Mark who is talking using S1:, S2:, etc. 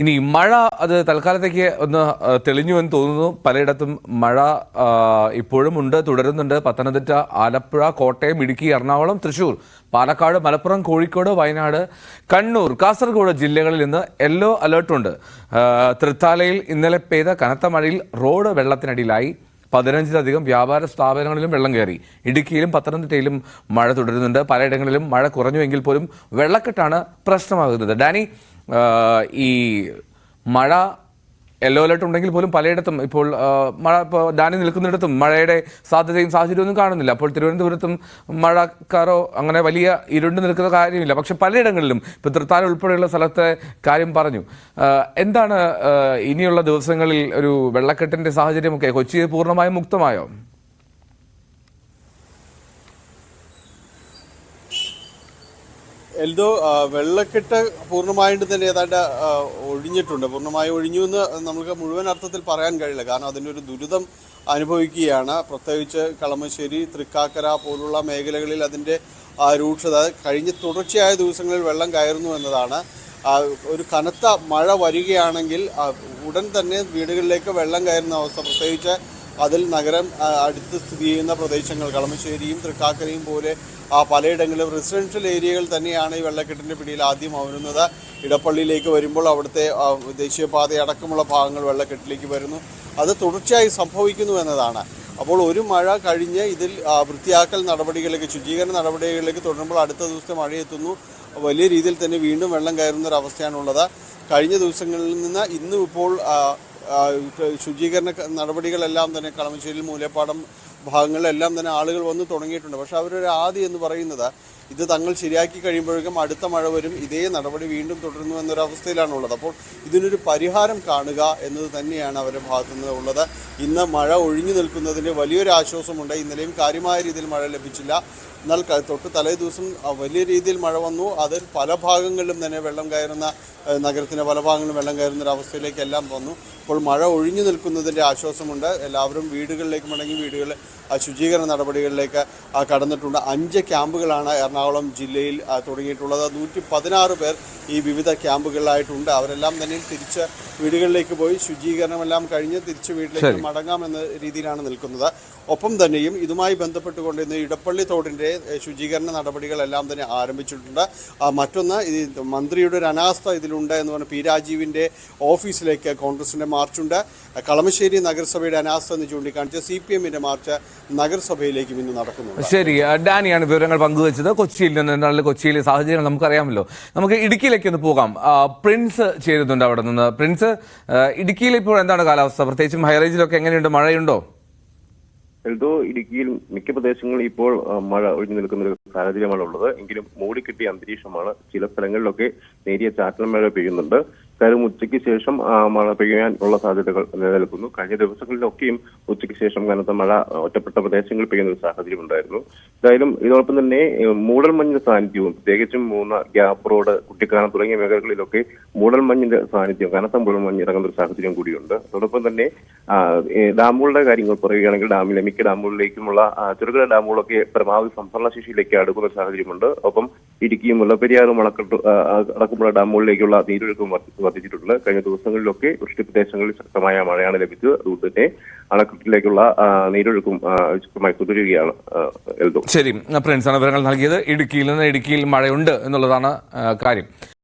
S1: ഇനി മഴ അത് തൽക്കാലത്തേക്ക് ഒന്ന് തെളിഞ്ഞു എന്ന് തോന്നുന്നു. പലയിടത്തും മഴ ഇപ്പോഴും ഉണ്ട്, തുടരുന്നുണ്ട്. പത്തനംതിട്ട, ആലപ്പുഴ, കോട്ടയം, ഇടുക്കി, എറണാകുളം, തൃശൂർ, പാലക്കാട്, മലപ്പുറം, കോഴിക്കോട്, വയനാട്, കണ്ണൂർ, കാസർഗോഡ് ജില്ലകളിൽ ഇന്ന് യെല്ലോ അലേർട്ടുണ്ട്. തൃത്താലയിൽ ഇന്നലെ പെയ്ത കനത്ത മഴയിൽ റോഡ് വെള്ളത്തിനടിയിലായി. 15-ലധികം വ്യാപാര സ്ഥാപനങ്ങളിലും വെള്ളം കയറി. ഇടുക്കിയിലും പത്തനംതിട്ടയിലും മഴ തുടരുന്നുണ്ട്. പലയിടങ്ങളിലും മഴ കുറഞ്ഞുവെങ്കിൽ പോലും വെള്ളക്കെട്ടാണ് പ്രശ്നമാകുന്നത്. ഡാനി, ഈ മഴ യെല്ലോ അലേർട്ട് ഉണ്ടെങ്കിൽ പോലും പലയിടത്തും ഇപ്പോൾ മഴ, ഇപ്പോൾ ഡാനി നിൽക്കുന്നിടത്തും മഴയുടെ സാധ്യതയും സാഹചര്യമൊന്നും കാണുന്നില്ല. അപ്പോൾ തിരുവനന്തപുരത്തും മഴക്കാരോ അങ്ങനെ വലിയ ഇരുണ്ട് നിൽക്കുന്ന കാര്യമില്ല. പക്ഷെ പലയിടങ്ങളിലും ഇപ്പോൾ തൃത്താല ഉൾപ്പെടെയുള്ള സ്ഥലത്തെ കാര്യം പറഞ്ഞു. എന്താണ് ഇനിയുള്ള ദിവസങ്ങളിൽ ഒരു വെള്ളക്കെട്ടിന്റെ സാഹചര്യമൊക്കെ? കൊച്ചി പൂർണ്ണമായും മുക്തമായോ?
S2: എൽദോ, വെള്ളക്കെട്ട് പൂർണ്ണമായിട്ട് തന്നെ ഏതാണ്ട് ഒഴിഞ്ഞിട്ടുണ്ട്. പൂർണ്ണമായി ഒഴിഞ്ഞു എന്ന് നമുക്ക് മുഴുവൻ അർത്ഥത്തിൽ പറയാൻ കഴിയില്ല. കാരണം അതിൻ്റെ ഒരു ദുരിതം അനുഭവിക്കുകയാണ്. പ്രത്യേകിച്ച് കളമശ്ശേരി, തൃക്കാക്കര പോലുള്ള മേഖലകളിൽ അതിൻ്റെ രൂക്ഷത കഴിഞ്ഞ തുടർച്ചയായ ദിവസങ്ങളിൽ വെള്ളം കയറുന്നു എന്നതാണ്. ഒരു കനത്ത മഴ വരികയാണെങ്കിൽ ഉടൻ തന്നെ വീടുകളിലേക്ക് വെള്ളം കയറുന്ന അവസ്ഥ, പ്രത്യേകിച്ച് അതിൽ നഗരം അടുത്ത് സ്ഥിതി ചെയ്യുന്ന പ്രദേശങ്ങൾ കളമശ്ശേരിയും തൃക്കാക്കരയും പോലെ പലയിടങ്ങളിലും റെസിഡൻഷ്യൽ ഏരിയകൾ തന്നെയാണ് ഈ വെള്ളക്കെട്ടിൻ്റെ പിടിയിൽ ആദ്യം വരുന്നത്. ഇടപ്പള്ളിയിലേക്ക് വരുമ്പോൾ അവിടുത്തെ ദേശീയപാത അടക്കമുള്ള ഭാഗങ്ങൾ വെള്ളക്കെട്ടിലേക്ക് വരുന്നു. അത് തുടർച്ചയായി സംഭവിക്കുന്നു എന്നതാണ്. അപ്പോൾ ഒരു മഴ കഴിഞ്ഞ് ഇതിൽ വൃത്തിയാക്കൽ നടപടികളിലേക്ക്, ശുചീകരണ നടപടികളിലേക്ക് തുടരുമ്പോൾ അടുത്ത ദിവസത്തെ മഴയെത്തുന്നു. വലിയ രീതിയിൽ തന്നെ വീണ്ടും വെള്ളം കയറുന്നൊരവസ്ഥയാണുള്ളത്. കഴിഞ്ഞ ദിവസങ്ങളിൽ നിന്ന് ഇന്നും ഇപ്പോൾ ശുചീകരണ നടപടികളെല്ലാം തന്നെ കളമശ്ശേരിയിൽ, മൂലേപ്പാടം ഭാഗങ്ങളിലെല്ലാം തന്നെ ആളുകൾ വന്ന് തുടങ്ങിയിട്ടുണ്ട്. പക്ഷേ അവരൊരു ആദ്യം എന്ന് പറയുന്നത് ഇത് തങ്ങൾ ശരിയാക്കി കഴിയുമ്പോഴേക്കും അടുത്ത മഴ വരും, ഇതേ നടപടി വീണ്ടും തുടരുന്നു എന്നൊരവസ്ഥയിലാണുള്ളത്. അപ്പോൾ ഇതിനൊരു പരിഹാരം കാണുക എന്നത് തന്നെയാണ് അവരുടെ ഭാഗത്തുനിന്ന് ഉള്ളത്. ഇന്ന് മഴ ഒഴിഞ്ഞു നിൽക്കുന്നതിന് വലിയൊരു ആശ്വാസമുണ്ട്. ഇന്നലെയും കാര്യമായ രീതിയിൽ മഴ ലഭിച്ചില്ല. എന്നാൽ തൊട്ട് തലേ ദിവസം വലിയ രീതിയിൽ മഴ വന്നു. അതിൽ പല ഭാഗങ്ങളിലും തന്നെ വെള്ളം കയറുന്ന, നഗരത്തിൻ്റെ പല ഭാഗങ്ങളിലും വെള്ളം കയറുന്ന ഒരു അവസ്ഥയിലേക്കെല്ലാം വന്നു. ഇപ്പോൾ മഴ ഒഴിഞ്ഞു നിൽക്കുന്നതിൻ്റെ ആശ്വാസമുണ്ട്. എല്ലാവരും വീടുകളിലേക്ക് മടങ്ങി വീടുകളിൽ ശുചീകരണ നടപടികളിലേക്ക് കടന്നിട്ടുണ്ട്. 5 ക്യാമ്പുകളാണ് എറണാകുളം ജില്ലയിൽ തുടങ്ങിയിട്ടുള്ളത്. 116 പേർ ഈ വിവിധ ക്യാമ്പുകളിലായിട്ടുണ്ട്. അവരെല്ലാം തന്നെ തിരിച്ച് വീടുകളിലേക്ക് പോയി ശുചീകരണമെല്ലാം കഴിഞ്ഞ് തിരിച്ച് വീട്ടിലേക്ക് മടങ്ങാമെന്ന രീതിയിലാണ് നിൽക്കുന്നത്. ഒപ്പം തന്നെയും ഇതുമായി ബന്ധപ്പെട്ടുകൊണ്ട് ഇന്ന് ഇടപ്പള്ളി തോടിൻ്റെ ശുചീകരണ നടപടികളെല്ലാം തന്നെ ആരംഭിച്ചിട്ടുണ്ട്. മറ്റൊന്ന്, മന്ത്രിയുടെ ഒരു അനാസ്ഥ ഇതിലുണ്ട് എന്ന് പറഞ്ഞ പി രാജീവിൻ്റെ ഓഫീസിലേക്ക് കോൺഗ്രസിൻ്റെ മാർച്ചുണ്ട്. കളമശ്ശേരി നഗരസഭയുടെ അനാസ്ഥ എന്ന് ചൂണ്ടിക്കാണിച്ച് CPM-ന്റെ മാർച്ച് നഗരസഭയിലേക്കും ഇന്ന് നടക്കുന്നുണ്ട്.
S1: ശരി, ഡാനിയാണ് വിവരങ്ങൾ പങ്കുവച്ചത്. കൊച്ചിയിൽ നിന്ന്, കൊച്ചിയിലെ സാഹചര്യം നമുക്കറിയാമല്ലോ. നമുക്ക് ഇടുക്കിയിലേക്ക് ഒന്ന് പോകാം. പ്രിൻസ് ചേരുന്നുണ്ട് അവിടെ നിന്ന്. പ്രിൻസ്, ഇടുക്കിയിൽ ഇപ്പോൾ എന്താണ് കാലാവസ്ഥ? പ്രത്യേകിച്ചും ഹൈറേഞ്ചിലൊക്കെ എങ്ങനെയുണ്ട്? മഴയുണ്ടോ?
S3: എൽദോ, ഇടുക്കിയിൽ മിക്ക പ്രദേശങ്ങളിൽ ഇപ്പോൾ മഴ ഒഴിഞ്ഞു നിൽക്കുന്ന ഒരു സാഹചര്യമാണ് ഉള്ളത്. എങ്കിലും മൂടിക്കെട്ടിയ അന്തരീക്ഷമാണ്. ചില സ്ഥലങ്ങളിലൊക്കെ നേരിയ ചാറ്റൽ മഴ പെയ്യുന്നുണ്ട്. കാര്യം ഉച്ചയ്ക്ക് ശേഷം മഴ പെയ്യാനുള്ള സാധ്യതകൾ നിലനിൽക്കുന്നു. കഴിഞ്ഞ ദിവസങ്ങളിലൊക്കെയും ഉച്ചയ്ക്ക് ശേഷം കനത്ത മഴ ഒറ്റപ്പെട്ട പ്രദേശങ്ങളിൽ പെയ്യുന്ന ഒരു സാഹചര്യം ഉണ്ടായിരുന്നു. എന്തായാലും ഇതോടൊപ്പം തന്നെ മൂടൽമഞ്ഞിന്റെ സാന്നിധ്യവും, പ്രത്യേകിച്ചും ഗ്യാപ്പ് റോഡ്, കുട്ടിക്കാനം തുടങ്ങിയ മേഖലകളിലൊക്കെ മൂടൽമഞ്ഞിന്റെ സാന്നിധ്യം, കനത്ത മൂടൽമഞ്ഞ് ഇറങ്ങുന്ന ഒരു സാഹചര്യം കൂടിയുണ്ട്. അതോടൊപ്പം തന്നെ ഡാമുകളുടെ കാര്യങ്ങൾ പറയുകയാണെങ്കിൽ ഡാമിലെ മിക്ക ഡാമുകളിലേക്കുമുള്ള ചെറുകിട ഡാമുകളൊക്കെ പരമാവധി സംഭരണ ശേഷിയിലേക്ക് അടുക്കുന്ന സാഹചര്യമുണ്ട്. ഒപ്പം ഇടുക്കിയും മുല്ലപ്പെരിയാറും അടക്കമുള്ള ഡാമുകളിലേക്കുള്ള നീരൊഴുക്കും വർദ്ധിച്ചിട്ടുണ്ട്. കഴിഞ്ഞ ദിവസങ്ങളിലൊക്കെ വൃഷ്ടിപ്രദേശങ്ങളിൽ ശക്തമായ മഴയാണ് ലഭിച്ചത്. അതുകൊണ്ട് തന്നെ അണക്കെട്ടിലേക്കുള്ള നീരൊഴുക്കും ശക്തമായി തുടരുകയാണ്.
S1: ശരി, പ്രിൻസാണ് വിവരങ്ങൾ നൽകിയത്. ഇടുക്കിയിൽ മഴയുണ്ട് എന്നുള്ളതാണ് കാര്യം.